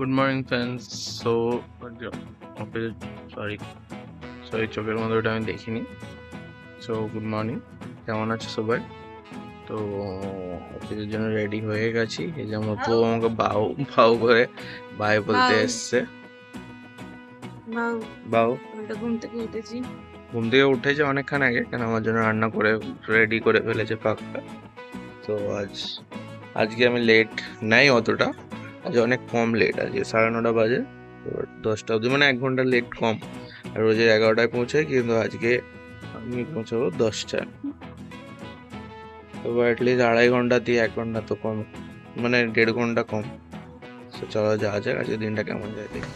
Good morning, friends. So, okay, sorry, চোখের মধ্যে ওটা আমি দেখিনি। সো গুড মর্নিং, কেমন আছো সবাই? তো অফিসের জন্য রেডি হয়ে গেছি। এই যে আমার বউ আমাকে বাউ বাউ করে বাই বলতে এসছে। বাউ ঘুম থেকে উঠেছে অনেকক্ষণ আগে, কেন আমার জন্য রান্না করে রেডি করে ফেলেছে পাকটা। তো আজকে আমি লেট নাই অতটা, আজ অনেক কম লেট, আজকে 9:30 বাজে, 10টা অবধি, মানে 1 ঘন্টা লেট কম। আর রোজে 11টায় পৌঁছাই, কিন্তু আজকে আমি পৌঁছাবো 10টায়। তো অ্যাটলিস্ট 2.5 ঘন্টা দিয়ে 1 ঘন্টা তো কম, মানে 1.5 ঘন্টা কম। তো চলো যাওয়া যাক, আজকে দিনটা কেমন যায় দেখি।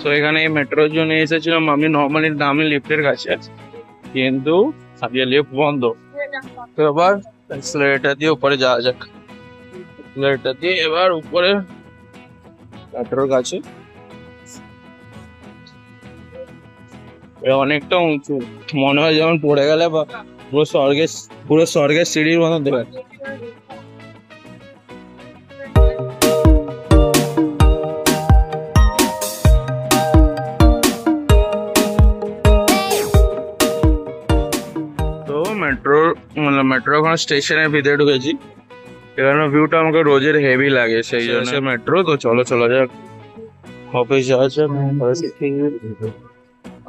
তো এখানে মেট্রোর জন্য এসেছিলাম আমি। নর্মালি আমি লিফটের কাছে আছি, কিন্তু আজকে লিফট বন্ধ। তো এবার এক্সেলারেটর দিয়ে উপরে যাওয়া যাক। এক্সেলারেটর দিয়ে এবার উপরে মেট্রোর কাছে। অনেকটা উঁচু, মনে হয় যেমন পড়ে গেলে বা পুরো স্বর্গের সিঁড়ির মতো দেবে। তো মেট্রো ওখানে স্টেশনের ভিতরে ঢুকেছি। এখানে ভিউটা আমাকে রোজের হেভি লাগে, সেই জন্য মেট্রো। তো চলো যাক, অফিস যাওয়া যাক।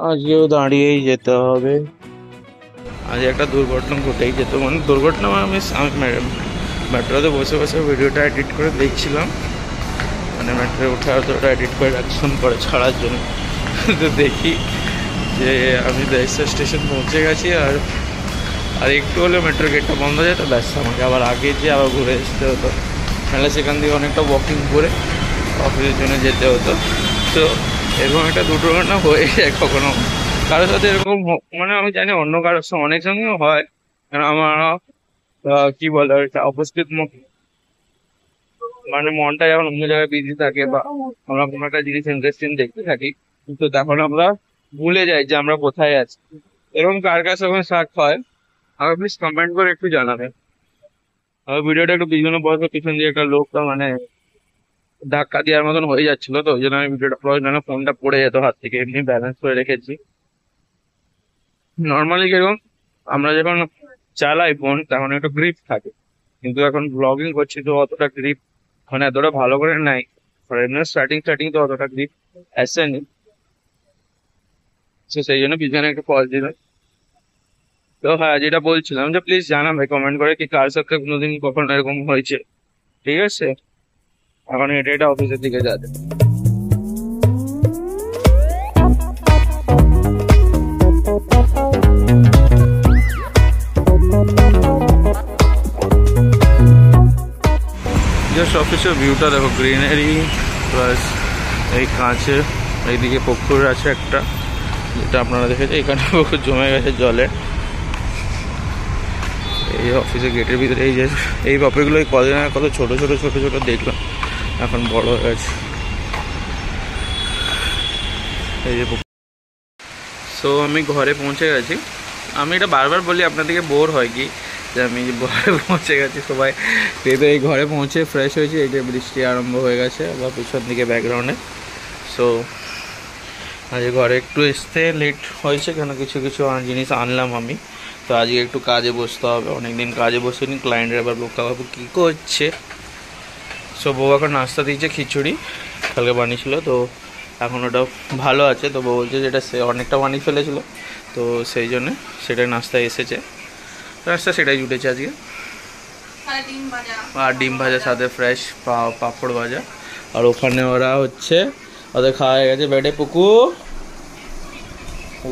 আজকেও দাঁড়িয়েই যেতে হবে। আজ একটা দুর্ঘটনা ঘটেই যেত, মানে দুর্ঘটনা আমি মেট্রোতে বসে বসে ভিডিওটা এডিট করে দেখছিলাম, মানে মেট্রো উঠে ওটা এডিট করে রাখছিলাম পরে ছাড়ার জন্য। তো দেখি যে আমি দেশা স্টেশন পৌঁছে গেছি, আর একটু হলে মেট্রো গেটটা বন্ধ হয়ে যেত, ব্যাস আমাকে আবার আগে যে আবার ঘুরে আসতে হতো, নাহলে সেখান থেকে অনেকটা ওয়াকিং করে অফিসের জন্য যেতে হতো। তো এরকম একটা দুর্ঘটনা হয়ে যায় কখনো কারোর সাথে এরকম, মানে আমি জানি অন্য কারোর সঙ্গে অনেক সঙ্গেও হয়। কারণ আমার কি বলে এটা উপস্থিত মানে মনটা যখন অন্য জায়গায় বিজি থাকে, বা আমরা কোনো একটা জিনিস ইন্টারেস্টিং দেখতে থাকি, কিন্তু তখন আমরা ভুলে যাই যে আমরা কোথায় আছি। এরকম কার কাছে যখন শাক হয়, আমাকে প্লিজ কমেন্ট করে একটু জানাবেন। আমার ভিডিওটা একটু পিছনে বসে, পিছন দিয়ে একটা লোকটা মানে ধাক্কা দেওয়ার মতন হয়ে যাচ্ছিল, তো ওই জন্য আমি ভিডিওটা ফোনটা পড়ে যেত হাত থেকে। এমনি ব্যালেন্স করে রেখেছি। নর্মালি কিরকম আমরা যখন চালাই ফোন তখন একটু গ্রিপ থাকে, কিন্তু এখন ব্লগিং করছি তো অতটা গ্রিপ মানে এতটা ভালো করে নাই। স্টার্টিং তো অতটা গ্রিপ আসেনি, তো সেই জন্য পিছনে একটু পজ দিল। তো হ্যাঁ, যেটা বলছিলাম যে প্লিজ জানাবে কমেন্ট করে কি কার সাথে কোনোদিন কখনো এরকম হয়েছে। ঠিক আছে, এখন এটা অফিসের দিকে যাবে। জাস্ট অফিসের ভিউটা দেখো, গ্রিনারি প্লাস এই কাঁচে এইদিকে পুকুর আছে একটা, যেটা আপনারা দেখেছেন। এখানে পুকুর জমে গেছে জলে। এই অফিসের গেটের ভিতরে এই পাপড়িগুলো কদিন আগে কত ছোট ছোট দেখলাম, এখন বড় হয়ে গেছে। এই যে সো আমি ঘরে পৌঁছে গেছি। আমি এটা বারবার বলি, আপনাদেরকে বোর হয় কি যে আমি ঘরে পৌঁছে গেছি সবাই, কিন্তু এই ঘরে পৌঁছে ফ্রেশ হয়েছি। এই যে বৃষ্টি আরম্ভ হয়ে গেছে আবার পিছন দিকে ব্যাকগ্রাউন্ডে। সো আজ ঘরে একটু আসতে লেট হয়েছে, কেন কিছু জিনিস আনলাম আমি। তো আজকে একটু কাজে বসতে হবে, অনেকদিন কাজে বসিনি। ক্লায়েন্টের আবার বোকাবাবু কী করছে। সো বউ এখন নাস্তা দিয়েছে, খিচুড়ি কালকে বানিয়েছিল, তো এখন ওটা ভালো আছে। তো বউ বলছে যেটা সে অনেকটা বানিয়ে ফেলেছিল, তো সেই জন্যে সেটাই নাস্তা এসেছে। নাস্তা সেটাই জুটেছে আজকে। আর ডিম ভাজা সাথে ফ্রেশ পাঁপড় ভাজা। আর ওখানে ওরা ওদের খাওয়া হয়ে গেছে বেডে।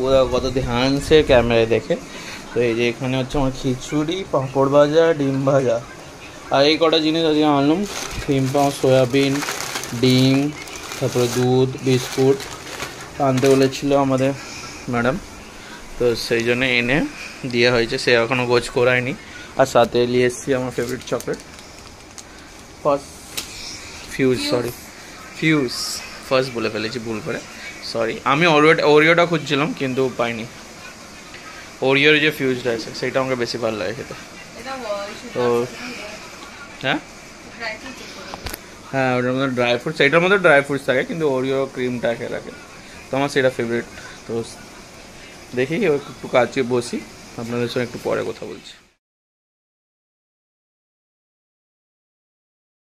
ওরা কত ধ্যান সে ক্যামেরায় দেখে। তো এই যে এখানে আমার খিচুড়ি, পাঁপড় ভাজা, ডিম ভাজা, আর এই কটা জিনিস আজকে আনলাম। ক্রিম পাও, সয়াবিন, ডিম, তারপরে দুধ, বিস্কুট আনতে বলেছিল আমাদের ম্যাডাম, তো সেই জন্য এনে দেওয়া হয়েছে। সে এখনও গোছ করায়নি। আর সাথে নিয়ে এসেছি আমার ফেভারিট চকলেট ফার্স্ট বলে ফেলেছি ভুল করে, সরি। আমি ওরিওটা খুঁজছিলাম কিন্তু পাইনি। ওরিওর যে ফিউজটা আছে সেটা আমাকে বেশি ভালো লাগে খেতে। তো হ্যাঁ হ্যাঁ, ওটার মধ্যে ড্রাই ফ্রুটস, এটার মধ্যে ড্রাই ফ্রুটস থাকে কিন্তু ওরিও ক্রিমটা খেয়ে রাখে, তো আমার সেটা ফেভারিট। তো দেখি একটু কাছে বসি, আপনাদের সঙ্গে একটু পরে কথা বলছি।